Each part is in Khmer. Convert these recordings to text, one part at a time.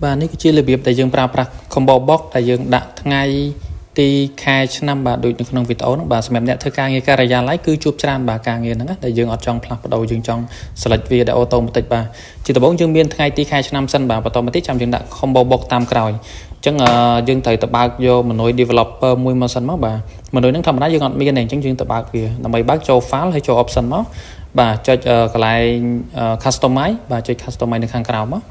បាទនេះគឺជារបៀបដែលយើងប្រើប្រាស់ combo box ដែលយើងដាក់ថ្ងៃទីខែឆ្នាំបាទដូចនៅក្នុងវីដេអូហ្នឹងបាទសម្រាប់អ្នកធ្វើការងារការិយាល័យគឺជួបច្រើនបាទការងារហ្នឹងដែលយើងអត់ចង់ផ្លាស់ប្ដូរយើងចង់ select វាដែលអូតូម៉ាទិកបាទជាដំបូងយើងមានថ្ងៃទីខែឆ្នាំសិនបាទបន្តមកទៀតចាំយើងដាក់ combo box តាមក្រោយអញ្ចឹងយើងត្រូវទៅបើកយក menu developer មួយមកសិនមកបាទ menu ហ្នឹងធម្មតាយើងអត់មានទេអញ្ចឹងយើងទៅបើកវាដើម្បីបើកចូល file ហើយចូល option មកបាទចុចកន្លែង customize បាទចុច customize នៅខាងក្រោមមក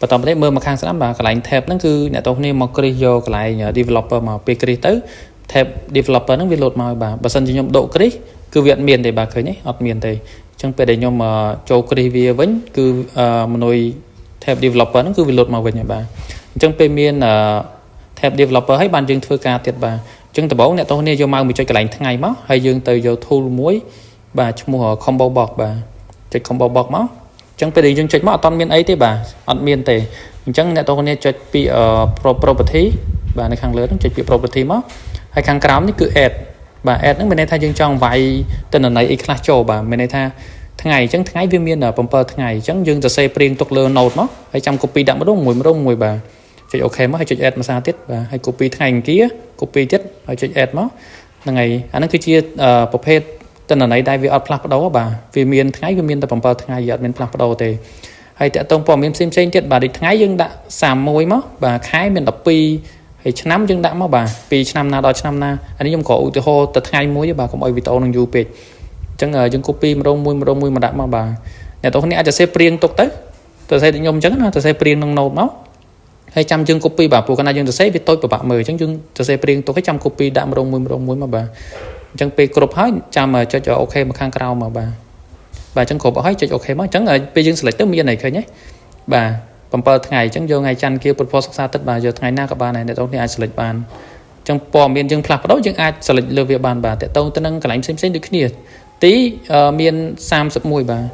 បន្តមកទៀតមើលមកខាងស្ដាំបាទកន្លែង tab ហ្នឹងគឺអ្នកទាំងគ្នាមកគ្រីសយកកន្លែង developer មកពេលគ្រីសទៅ tab developer ហ្នឹងវា load មកបាទបើសិនជាខ្ញុំដកគ្រីសគឺវាអត់មានទេបាទឃើញទេអត់មានទេអញ្ចឹងពេលដែលខ្ញុំចូលគ្រីសវាវិញគឺmenu tab developer ហ្នឹងគឺវា load មកវិញហើយបាទអញ្ចឹងពេលមានtab developer ហើយបានយើងធ្វើការទៀតបាទអញ្ចឹងដំបូងអ្នកទាំងគ្នាយកមកចុចកន្លែងថ្ងៃមកហើយយើងទៅយក tool មួយបាទឈ្មោះ combo box បាទចុច combo box មកអញ្ចឹងពេលដែលយើងចុចមកអត់មានអីទេបាទអត់មានទេអញ្ចឹងអ្នកទាំងគ្នាចុចពី property បាទនៅខាងលើហ្នឹងចុចពី property មកហើយខាងក្រោមនេះគឺ add បាទ add ហ្នឹងមានន័យថាយើងចង់វាយទិន្នន័យអីខ្លះចូលបាទមានន័យថាថ្ងៃអញ្ចឹងថ្ងៃវាមាន7ថ្ងៃអញ្ចឹងយើងសរសេរព្រៀងទុកលើ note មកហើយចាំ copy ដាក់ម្ដងមួយបាទចុច OK មកហើយចុច add មួយសារទៀតបាទហើយ copy ថ្ងៃអង្គារ copy ទៀតហើយចុច add មកហ្នឹងហើយអាហ្នឹងគឺជាប្រភេទទិន្នន័យដែលវាអត់ផ្លាស់ប្ដូរបាទវាមានថ្ងៃវាមានតែ7ថ្ងៃវាអត់មានផ្លាស់ប្ដូរទេហើយតើតើព័ត៌មានផ្សេងទៀតបាទដូចថ្ងៃយើងដាក់31មកបាទខែមាន12ហើយឆ្នាំយើងដាក់មកបាទពីឆ្នាំណាដល់ឆ្នាំណាអានេះខ្ញុំក៏ឧទាហរណ៍ទៅថ្ងៃមួយទេបាទកុំឲ្យវីដេអូនឹងយូរពេកអញ្ចឹងយើង copy ម្ដងមួយមកដាក់មកបាទអ្នកទាំងគ្នាអាចសរសេរព្រៀងទុកទៅសរសេរដូចខ្ញុំអញ្ចឹងណាសរសេរព្រៀងក្នុង note មកហើយចាំយើង copy បាទព្រោះកាលណាយើងសរសេរវាតូចពិបាកមើលអញ្ចឹងយើងសរសេរព្រៀងទុកហើយចាំ copy ដាក់ម្ដងមួយមកបាទអញ្ចឹងពេលគ្រប់ហើយចាំចុច OK មកខាងក្រោមមកបាទអញ្ចឹងគ្រប់ហើយចុច OK មកអញ្ចឹងពេលយើង select ទៅមានអីឃើញទេបាទ7ថ្ងៃអញ្ចឹងយកថ្ងៃច័ន្ទគៀពុទ្ធសិក្សាទឹកបាទយកថ្ងៃណាក៏បានដែរអ្នកទាំងគ្នាអាច select បានអញ្ចឹងព័ត៌មានយើងផ្លាស់ប្ដូរយើងអាច select លើវាបានបាទតើតើទៅនឹងកន្លែងផ្សេងដូចគ្នាទីមាន31បាទ